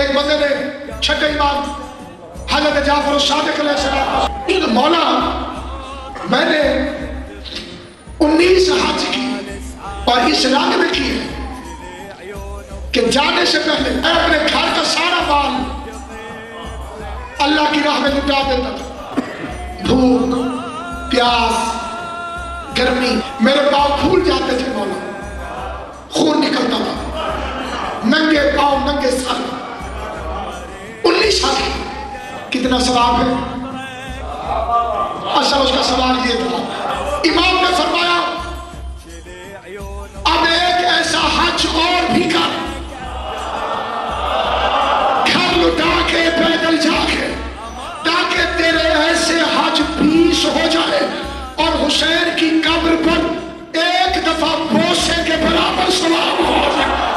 ایک بندے نے چھٹے امام حضرت جعفر الصادق علیہ السلام کہ مولا میں نے 19 حج کی اور اس علاقے میں کی ہے کہ جانے سے پہلے میں اپنے گھر کا سارا مال اللہ کی راہ میں لٹا دیتا تھا. بھوک پیاس گرمی میرے پاؤں پھول جاتے تھے مولا, خون نکلتا تھا, ننگے پاؤں ننگے سر. 19 سال کتنا ثواب ہے. اصل اس کا سوال یہ تھا, امام نے فرمایا اب ایک ایسا حج اور بھی کر, گھر لٹا کے پیدل جا کے, تاکہ تیرے ایسے حج 20 ہو جائے اور حسین کی قبر پر ایک دفعہ بوسے کے برابر ثواب ہو جائے.